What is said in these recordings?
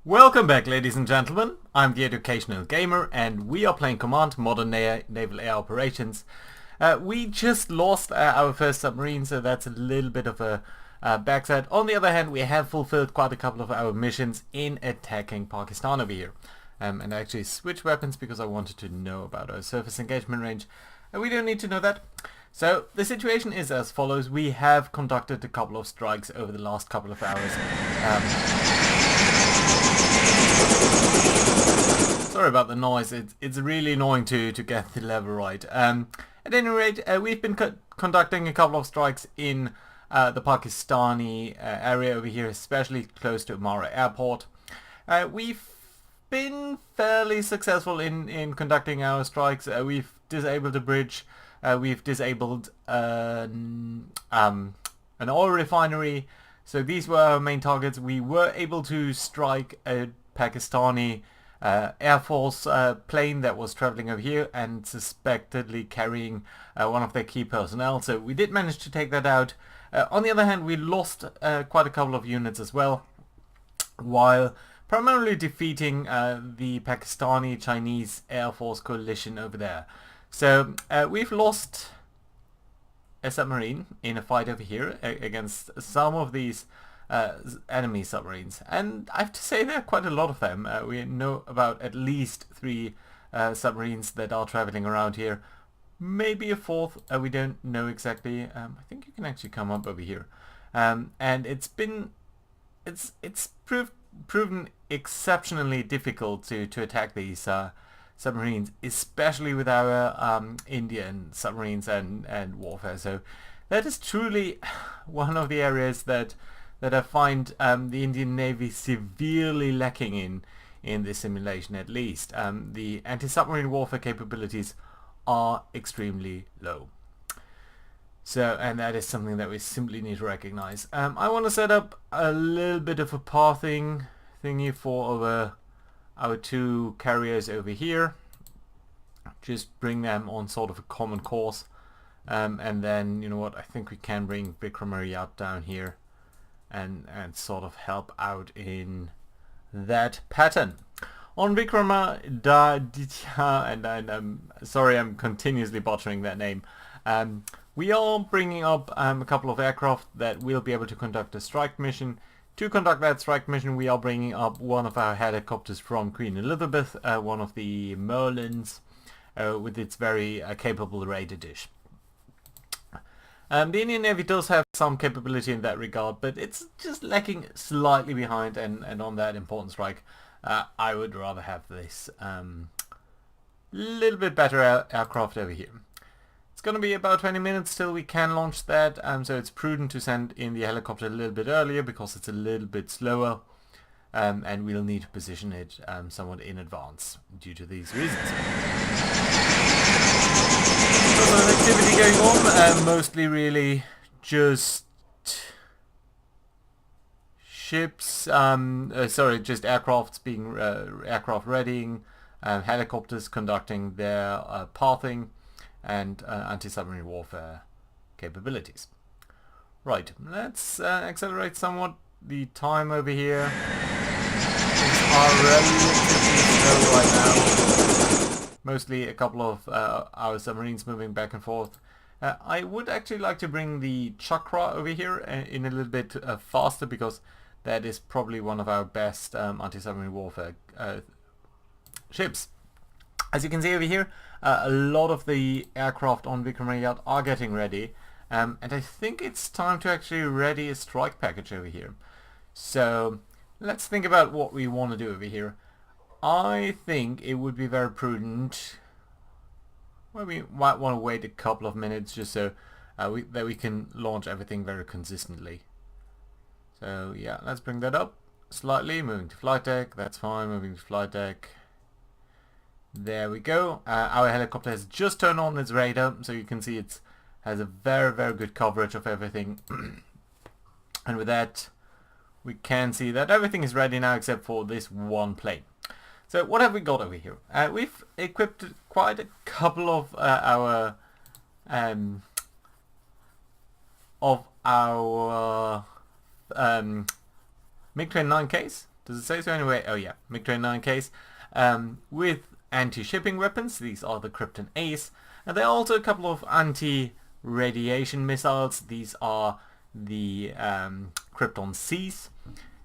Welcome back, ladies and gentlemen. I'm the Educational Gamer and we are playing Command Modern Naval Air Operations. We just lost our first submarine, so that's a little bit of a backside. On the other hand, we have fulfilled quite a couple of our missions in attacking Pakistan over here. And I actually switched weapons because I wanted to know about our surface engagement range. And we don't need to know that. So the situation is as follows. We have conducted a couple of strikes over the last couple of hours. Sorry about the noise, it's really annoying to get the level right. At any rate, we've been conducting a couple of strikes in the Pakistani area over here, especially close to Amara Airport. We've been fairly successful in conducting our strikes. We've disabled a bridge, we've disabled an oil refinery, so these were our main targets. We were able to strike a Pakistani Air Force plane that was traveling over here and suspectedly carrying one of their key personnel, so we did manage to take that out. On the other hand, we lost quite a couple of units as well, while primarily defeating the Pakistani-Chinese Air Force coalition over there. So we've lost a submarine in a fight over here against some of these enemy submarines, and I have to say there are quite a lot of them. We know about at least 3 submarines that are traveling around here, maybe a 4th, we don't know exactly. I think you can actually come up over here, and it's proven exceptionally difficult to attack these submarines, especially with our Indian submarines and warfare. So that is truly one of the areas that I find the Indian Navy severely lacking in this simulation, at least. The anti-submarine warfare capabilities are extremely low. So, and that is something that we simply need to recognize. I want to set up a little bit of a pathing thingy for our 2 carriers over here. Just bring them on sort of a common course. And then, you know what, I think we can bring Vikram down here and sort of help out in that pattern. On Vikramaditya, and I'm sorry I'm continuously butchering that name, we are bringing up a couple of aircraft that will be able to conduct a strike mission. To conduct that strike mission, we are bringing up one of our helicopters from Queen Elizabeth, one of the Merlins, with its very capable radar dish. The Indian Navy does have some capability in that regard, but it's just lacking slightly behind, and on that important strike, I would rather have this little bit better aircraft over here. It's going to be about 20 minutes till we can launch that, so it's prudent to send in the helicopter a little bit earlier because it's a little bit slower, and we'll need to position it somewhat in advance due to these reasons. So there's activity going on, mostly really just ships, just aircrafts being aircraft readying, helicopters conducting their pathing, and anti-submarine warfare capabilities. Right, let's accelerate somewhat the time over here. Things are relatively slow right now. Mostly a couple of our submarines moving back and forth. I would actually like to bring the Chakra over here in a little bit faster, because that is probably one of our best anti-submarine warfare ships. As you can see over here, a lot of the aircraft on Vikram are getting ready, and I think it's time to actually ready a strike package over here. So let's think about what we want to do over here. I think it would be very prudent. Well, we might want to wait a couple of minutes just so that we can launch everything very consistently. So yeah, let's bring that up slightly. Moving to flight deck, that's fine. Moving to flight deck. There we go. Our helicopter has just turned on its radar, so you can see it has a very, very good coverage of everything. And with that, we can see that everything is ready now except for this one plane. So what have we got over here? We've equipped quite a couple of our MiG-29Ks, Does it say so anyway? Oh yeah, MiG-29 case. With anti-shipping weapons, these are the Krypton Ace. And there are also a couple of anti-radiation missiles. These are the Krypton Cs.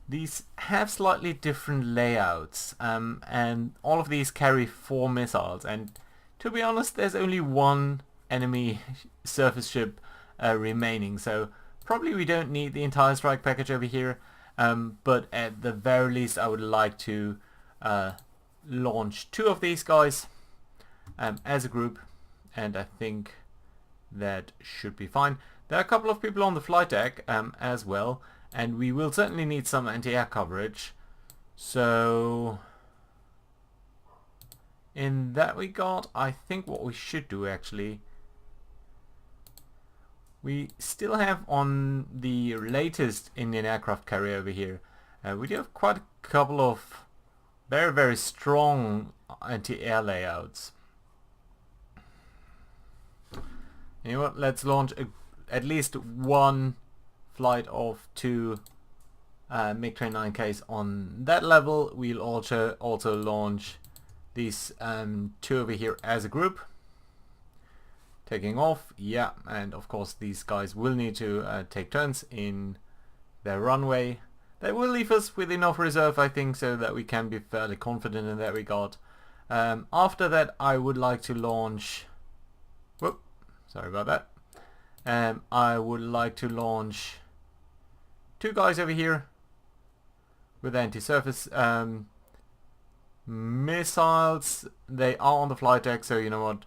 These have slightly different layouts, and all of these carry 4 missiles. And to be honest, there's only one enemy surface ship remaining, so probably we don't need the entire strike package over here. But at the very least, I would like to launch 2 of these guys as a group, and I think that should be fine. There are a couple of people on the flight deck as well, and we will certainly need some anti-air coverage. So in that regard, I think what we should do actually, we still have on the latest Indian aircraft carrier over here, we do have quite a couple of very, very strong anti-air layouts. You know what, let's launch at least one flight of 2 MiG-29Ks on that level. We'll also launch these 2 over here as a group. Taking off, yeah, and of course these guys will need to take turns in their runway. They will leave us with enough reserve, I think, so that we can be fairly confident in that regard. After that, I would like to launch... Whoop, sorry about that. I would like to launch 2 guys over here with anti-surface missiles. They are on the flight deck, so you know what,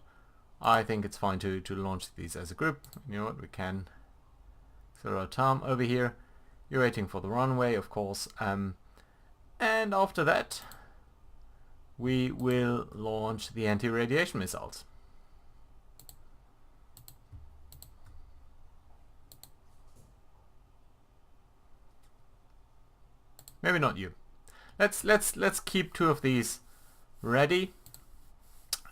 I think it's fine to launch these as a group. You know what, we can throw a Tom over here. You're waiting for the runway, of course, and after that we will launch the anti-radiation missiles. Maybe not you. Let's keep 2 of these ready,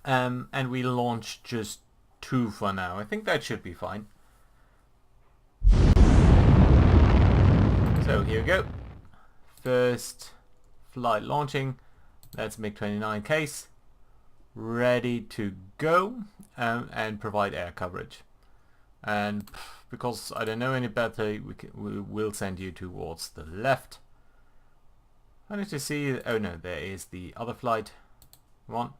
and we launch just 2 for now. I think that should be fine. So here we go. First flight launching. That's MiG-29 case, ready to go and provide air coverage. And because I don't know any better, we will send you towards the left. I need to see... oh no, there is the other flight. Come on.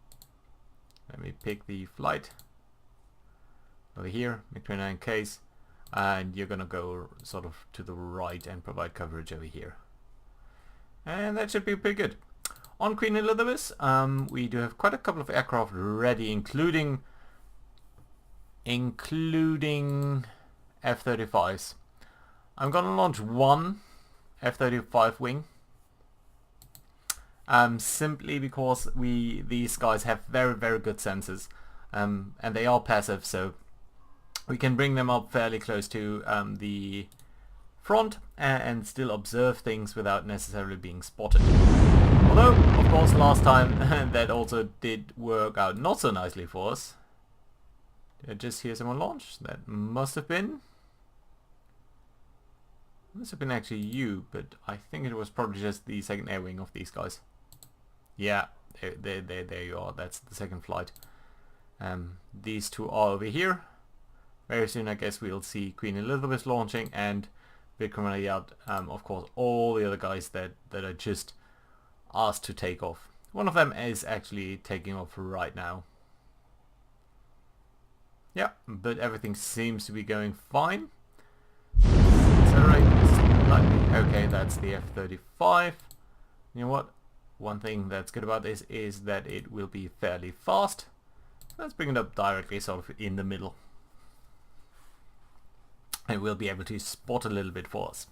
Let me pick the flight. Over here, MiG-29 case. And you're gonna go sort of to the right and provide coverage over here. And that should be pretty good. On Queen Elizabeth, we do have quite a couple of aircraft ready, including F-35s. I'm gonna launch 1 F-35 wing. Simply because these guys have very, very good sensors, and they are passive, so we can bring them up fairly close to the front and still observe things without necessarily being spotted. Although, of course, last time that also did work out not so nicely for us. Did I just hear someone launch? That must have been actually you, but I think it was probably just the second air wing of these guys. Yeah, there you are. That's the second flight. These 2 are over here. Very soon, I guess we'll see Queen Elizabeth launching, and Vikram Rayad, of course, all the other guys that are just asked to take off. One of them is actually taking off right now. Yeah, but everything seems to be going fine. Accelerate slightly. Okay, that's the F-35. You know what? One thing that's good about this is that it will be fairly fast. Let's bring it up directly sort of in the middle. And we'll be able to spot a little bit for us.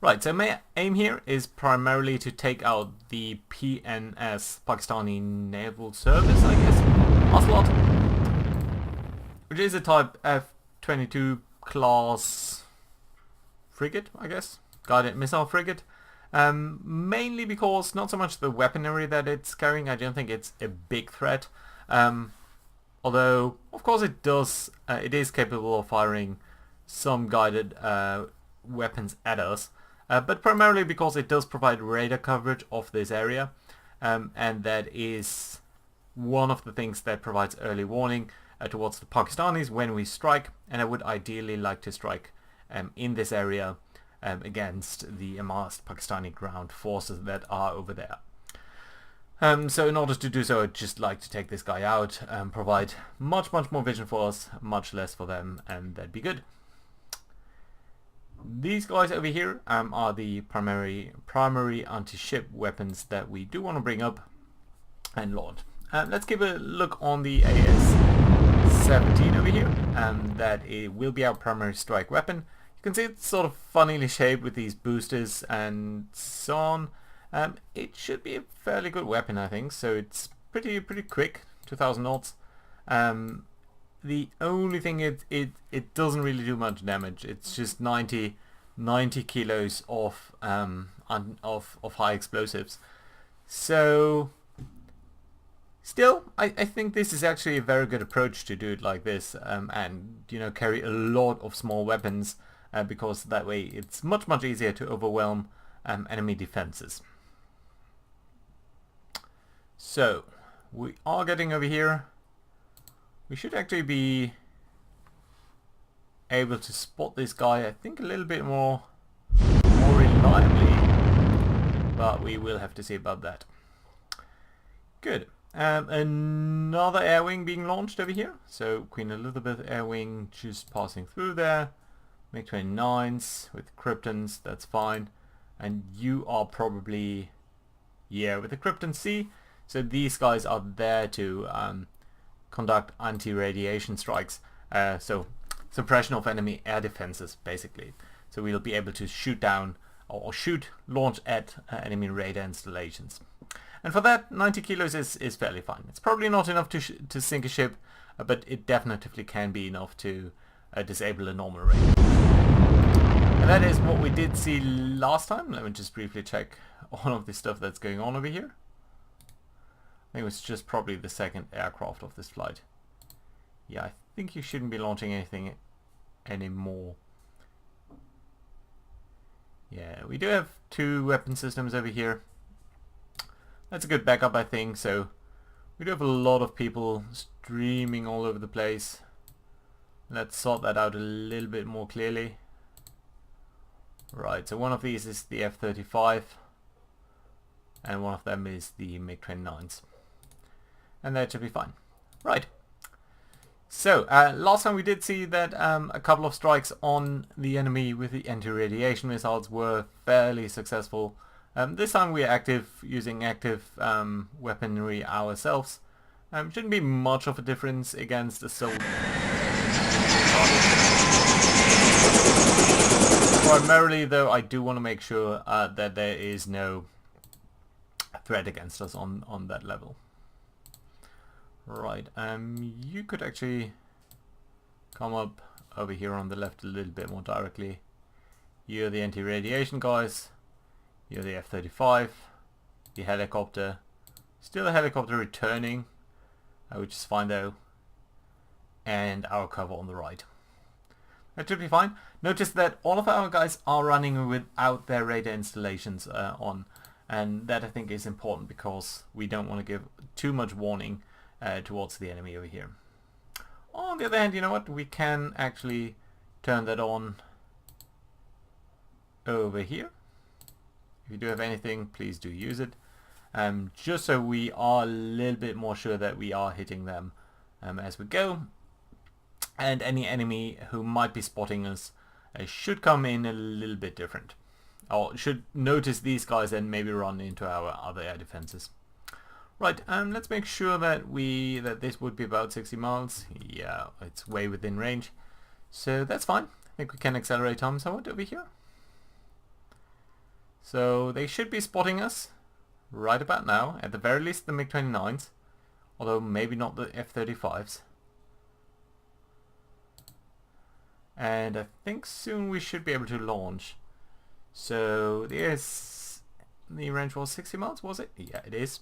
Right, so my aim here is primarily to take out the PNS, Pakistani Naval Service, I guess, Ocelot, which is a type F-22 class frigate, I guess, guided missile frigate. Mainly because not so much the weaponry that it's carrying. I don't think it's a big threat. Although, of course, it is capable of firing some guided weapons at us. but primarily because it does provide radar coverage of this area, and that is one of the things that provides early warning towards the Pakistanis when we strike, and I would ideally like to strike in this area against the amassed Pakistani ground forces that are over there. So in order to do so, I'd just like to take this guy out and provide much more vision for us, much less for them, and that'd be good. These guys over here are the primary anti-ship weapons that we do want to bring up and launch. Let's give a look on the AS-17 over here. That it will be our primary strike weapon. You can see it's sort of funnily shaped with these boosters and so on. It should be a fairly good weapon, I think. So it's pretty quick, 2,000 knots. The only thing it doesn't really do much damage. It's just 90 kilos of high explosives. So still, I think this is actually a very good approach to do it like this, and carry a lot of small weapons, because that way it's much easier to overwhelm enemy defenses. So we are getting over here. We should actually be able to spot this guy, I think, a little bit more reliably, but we will have to see about that. Good. Another air wing being launched over here. So Queen Elizabeth air wing just passing through there. MiG-29s with Kryptons, that's fine. And you are probably, with the Krypton C. So these guys are there to conduct anti-radiation strikes, so suppression of enemy air defenses basically. So we'll be able to shoot down or launch at enemy radar installations. And for that, 90 kilos is fairly fine. It's probably not enough to sink a ship, but it definitely can be enough to disable a normal radar. And that is what we did see last time. Let me just briefly check all of the stuff that's going on over here. I think it was just probably the second aircraft of this flight. Yeah, I think you shouldn't be launching anything anymore. Yeah, we do have 2 weapon systems over here. That's a good backup, I think. So we do have a lot of people streaming all over the place. Let's sort that out a little bit more clearly. Right, so one of these is the F-35 and one of them is the MiG-29s. And that should be fine. Right. So, last time we did see that a couple of strikes on the enemy with the anti-radiation missiles were fairly successful. This time we are using active weaponry ourselves. Shouldn't be much of a difference against a soldier. Primarily though, I do want to make sure that there is no threat against us on that level. Right, you could actually come up over here on the left a little bit more directly. You're the anti-radiation guys. You're the F-35, the helicopter. Still a helicopter returning, which is fine though. And our cover on the right. That should be fine. Notice that all of our guys are running without their radar installations on. And that I think is important because we don't want to give too much warning towards the enemy over here. On the other hand, you know what? We can actually turn that on over here. If you do have anything, please do use it. Just so we are a little bit more sure that we are hitting them as we go. And any enemy who might be spotting us should come in a little bit different. Or should notice these guys and maybe run into our other air defenses. Right, let's make sure that this would be about 60 miles. Yeah, it's way within range. So that's fine. I think we can accelerate time somewhat over here. So they should be spotting us right about now. At the very least the MiG-29s. Although maybe not the F-35s. And I think soon we should be able to launch. So the range was 60 miles, was it? Yeah, it is.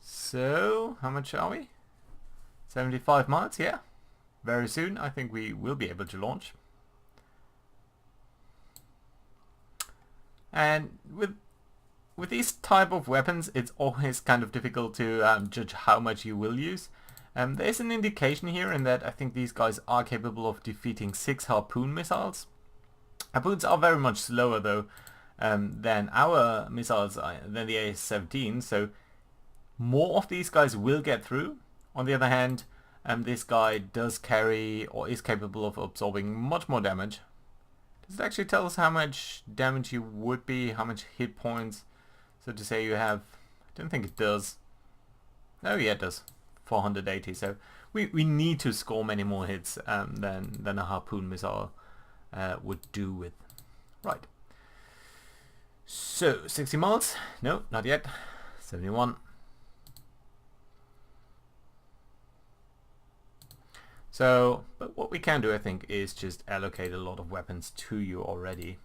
So, how much are we? 75 miles, yeah. Very soon, I think we will be able to launch. And with these type of weapons, it's always kind of difficult to judge how much you will use. There's an indication here in that I think these guys are capable of defeating 6 harpoon missiles. Harpoons are very much slower though than our missiles, than the AS-17, so more of these guys will get through. On the other hand, this guy does carry or is capable of absorbing much more damage. Does it actually tell us how much damage you would be, how much hit points, so to say, you have? I don't think it does. Oh yeah, it does. 480, so we need to score many more hits than a harpoon missile would do with. Right. So 60 miles? No, not yet. 71. So, but what we can do, I think, is just allocate a lot of weapons to you already.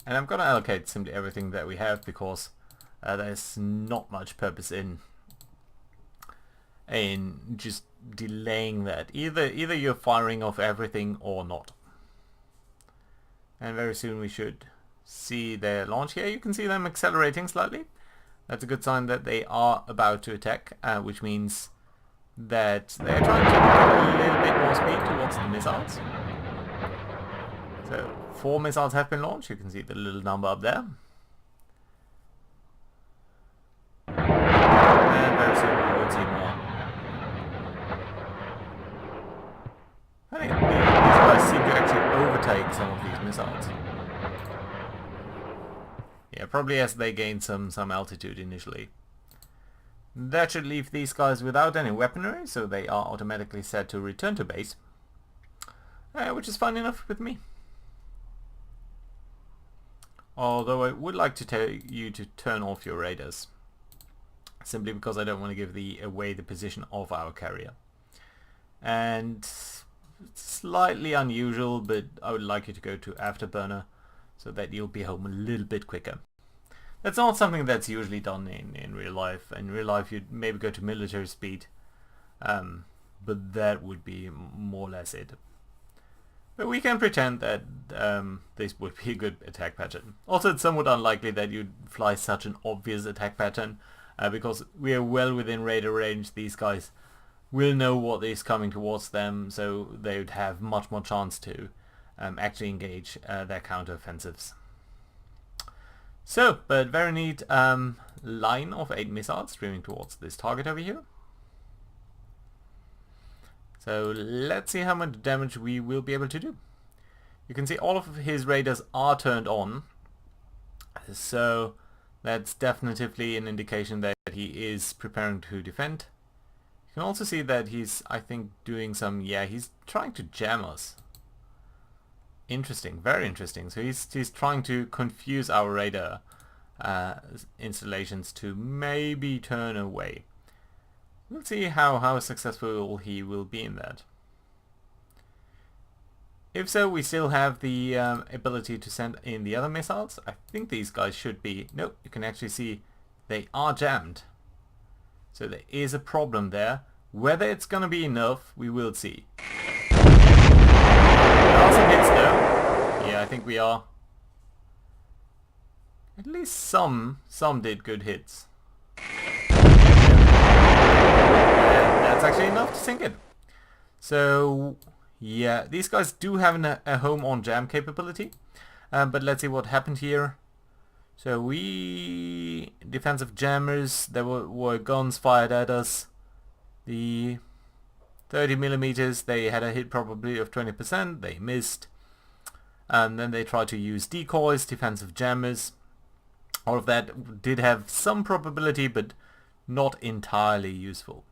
And I'm gonna allocate simply everything that we have because there's not much purpose in just delaying that. Either you're firing off everything or not. And very soon we should see their launch here. You can see them accelerating slightly. That's a good sign that they are about to attack, which means that they're trying to get a little bit more speed towards the missiles. So 4 missiles have been launched. You can see the little number up there. And very soon we will see more. I think these guys seem to actually overtake some of these missiles. Yeah, probably as they gain some altitude initially. That should leave these guys without any weaponry, so they are automatically set to return to base. Which is fine enough with me. Although I would like to tell you to turn off your radars. Simply because I don't want to give away the position of our carrier. And it's slightly unusual, but I would like you to go to afterburner so that you'll be home a little bit quicker. That's not something that's usually done in real life. In real life you'd maybe go to military speed, but that would be more or less it. But we can pretend that this would be a good attack pattern. Also, it's somewhat unlikely that you'd fly such an obvious attack pattern, because we are well within radar range. These guys will know what is coming towards them, so they would have much more chance to actually engage their counter-offensives. So, but very neat line of 8 missiles streaming towards this target over here. So let's see how much damage we will be able to do. You can see all of his radars are turned on, so that's definitively an indication that he is preparing to defend. You can also see that he's, I think, doing some, yeah, he's trying to jam us. Interesting, very interesting. So he's trying to confuse our radar installations to maybe turn away. We'll see how successful he will be in that. If so, we still have the ability to send in the other missiles. I think these guys should be... Nope, you can actually see they are jammed. So there is a problem there. Whether it's gonna be enough, we will see. There are some hits though. Yeah, I think we are. At least some did good hits. And that's actually enough to sink it. So yeah, these guys do have a home on jam capability. But let's see what happened here. So we... defensive jammers, there were guns fired at us. The 30mm, they had a hit probability of 20%, they missed. And then they tried to use decoys, defensive jammers. All of that did have some probability, but not entirely useful.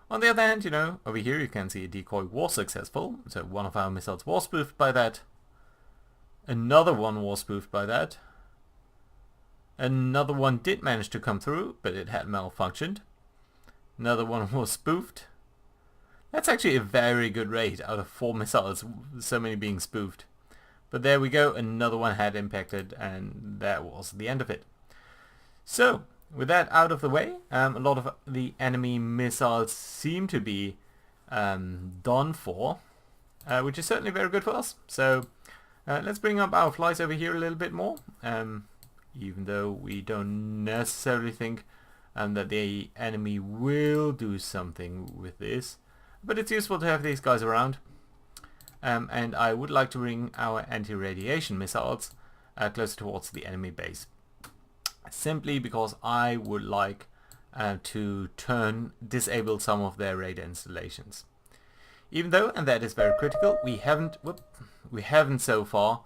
On the other hand, you know, over here you can see a decoy was successful. So one of our missiles was spoofed by that. Another one was spoofed by that. Another one did manage to come through, but it had malfunctioned. Another one was spoofed. That's actually a very good rate out of 4 missiles, so many being spoofed. But there we go, another one had impacted, and that was the end of it. So, with that out of the way, a lot of the enemy missiles seem to be done for, which is certainly very good for us. So, Let's bring up our flights over here a little bit more, even though we don't necessarily think that the enemy will do something with this. But it's useful to have these guys around. And I would like to bring our anti-radiation missiles closer towards the enemy base. Simply because I would like to disable some of their radar installations. Even though, and that is very critical, we haven't so far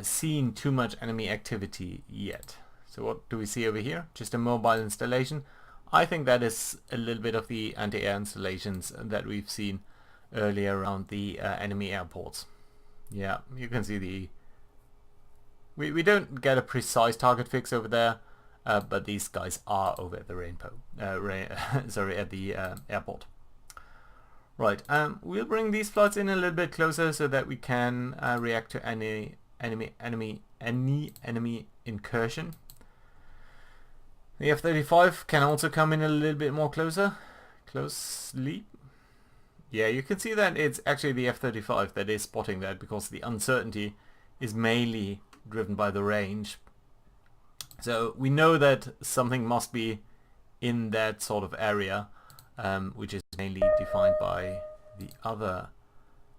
seen too much enemy activity yet. So what do we see over here? Just a mobile installation. I think that is a little bit of the anti-air installations that we've seen earlier around the enemy airports. Yeah, you can see we don't get a precise target fix over there, but these guys are over at the at the airport. Right, we'll bring these flights in a little bit closer so that we can react to any enemy incursion. The F-35 can also come in a little bit more closely. Yeah, you can see that it's actually the F-35 that is spotting that, because the uncertainty is mainly driven by the range. So we know that something must be in that sort of area, which is mainly defined by the other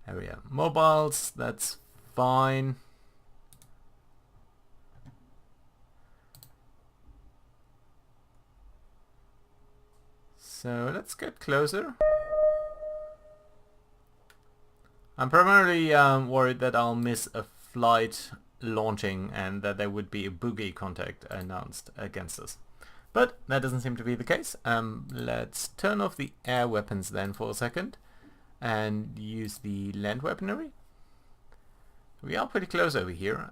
area. Mobiles, that's fine. So let's get closer. I'm primarily worried that I'll miss a flight launching and that there would be a boogie contact announced against us. But that doesn't seem to be the case. Let's turn off the air weapons then for a second and use the land weaponry. We are pretty close over here.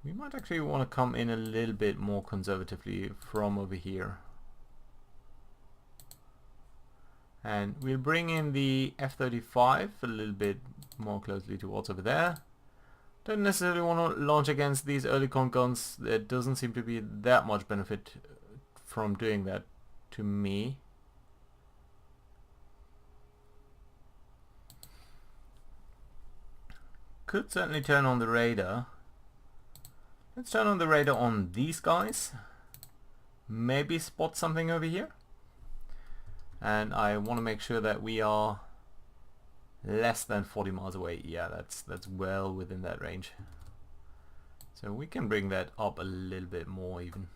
We might actually want to come in a little bit more conservatively from over here. And we'll bring in the F-35 a little bit more closely towards over there. Don't necessarily want to launch against these early con guns. There doesn't seem to be that much benefit from doing that to me. Could certainly turn on the radar. Let's turn on the radar on these guys. Maybe spot something over here. And I want to make sure that we are less than 40 miles away. Yeah, that's well within that range. So we can bring that up a little bit more even.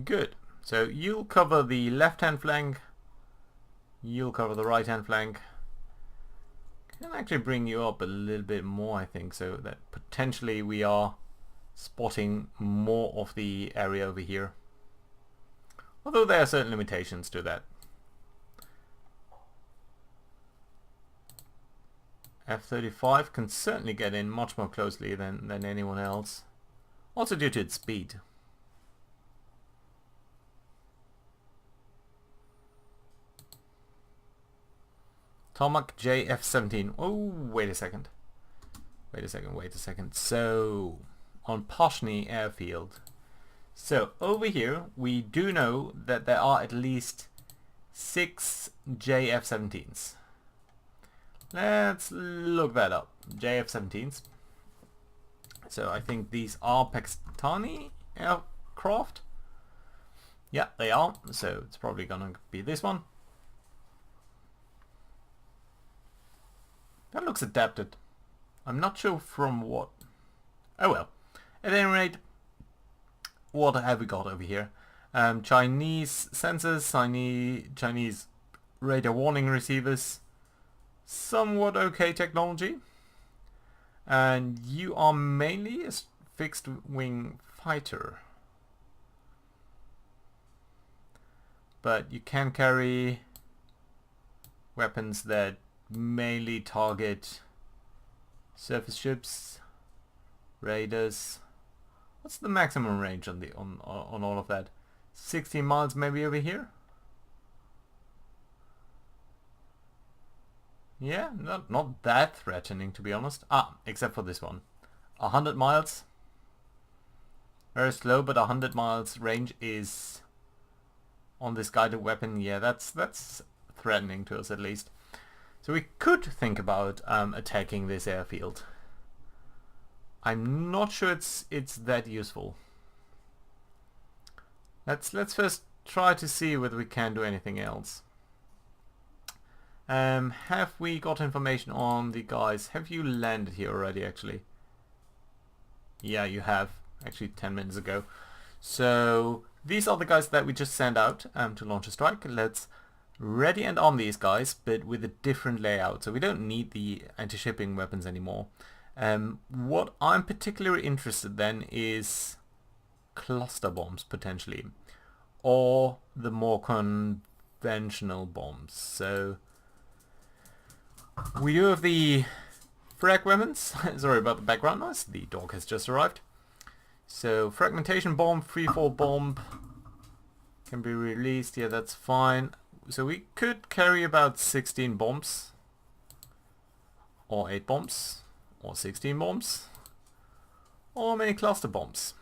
Good. So you'll cover the left-hand flank. You'll cover the right-hand flank. Can actually bring you up a little bit more, I think, so that potentially we are spotting more of the area over here. Although there are certain limitations to that. F-35 can certainly get in much more closely than anyone else. Also due to its speed. Tarmac JF-17. Oh, wait a second. Wait a second. So, on Poshny Airfield. So, over here, we do know that there are at least 6 JF-17s. Let's look that up. JF-17s. So, I think these are Pakistani aircraft. Yeah, they are. So, it's probably gonna be this one. That looks adapted. I'm not sure from what. Oh well. At any rate, what have we got over here? Chinese sensors, Chinese radar warning receivers, somewhat okay technology. And you are mainly a fixed wing fighter. But you can carry weapons that mainly target surface ships, raiders. What's the maximum range on all of that? 60 miles maybe over here? Yeah, not that threatening to be honest. Except for this one. 100 miles. Very slow, but 100 miles range is on this guided weapon. Yeah, that's threatening to us at least. So we could think about attacking this airfield. I'm not sure it's that useful. Let's first try to see whether we can do anything else. Have we got information on the guys? Have you landed here already, actually? Yeah, you have. Actually, 10 minutes ago. So these are the guys that we just sent out to launch a strike. Let's ready and arm these guys, but with a different layout. So we don't need the anti-shipping weapons anymore. What I'm particularly interested then is cluster bombs, potentially. Or the more conventional bombs. So we do have the frag weapons. Sorry about the background noise. The dog has just arrived. So fragmentation bomb, freefall bomb can be released. Yeah, that's fine. So we could carry about 16 bombs. Or 8 bombs. Or 16 bombs. Or many cluster bombs.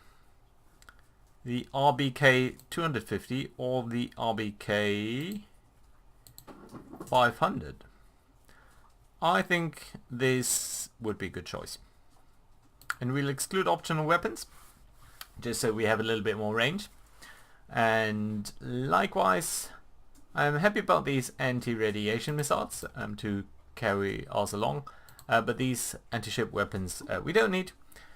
The RBK 250 or the RBK 500. I think this would be a good choice. And we'll exclude optional weapons, just so we have a little bit more range. And likewise, I'm happy about these anti-radiation missiles to carry us along. But these anti-ship weapons we don't need.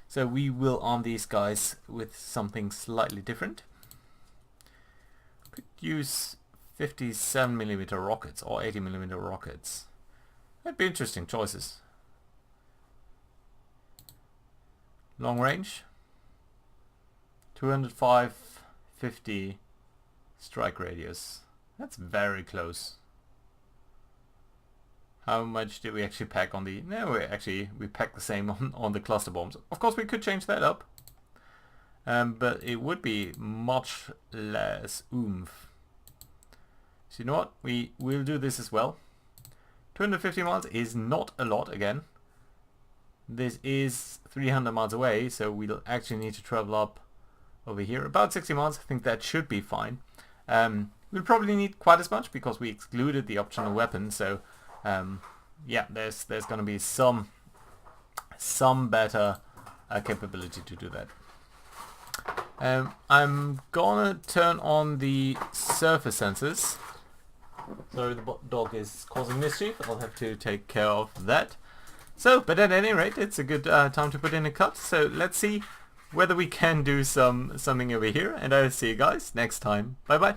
So we will arm these guys with something slightly different. Could use 57mm rockets or 80mm rockets. That'd be interesting choices. Long range. 205-50 strike radius. That's very close. How much did we actually pack on the... No, we packed the same on the cluster bombs. Of course we could change that up. But it would be much less oomph. So you know what? We will do this as well. 250 miles is not a lot again. This is 300 miles away, so we'll actually need to travel up over here. About 60 miles, I think that should be fine. We'll probably need quite as much because we excluded the optional weapon, so... yeah, there's going to be some better capability to do that. I'm gonna turn on the surface sensors. Sorry, the dog is causing mischief. I'll have to take care of that. So, but at any rate, it's a good time to put in a cut. So let's see whether we can do something over here, and I'll see you guys next time. Bye bye.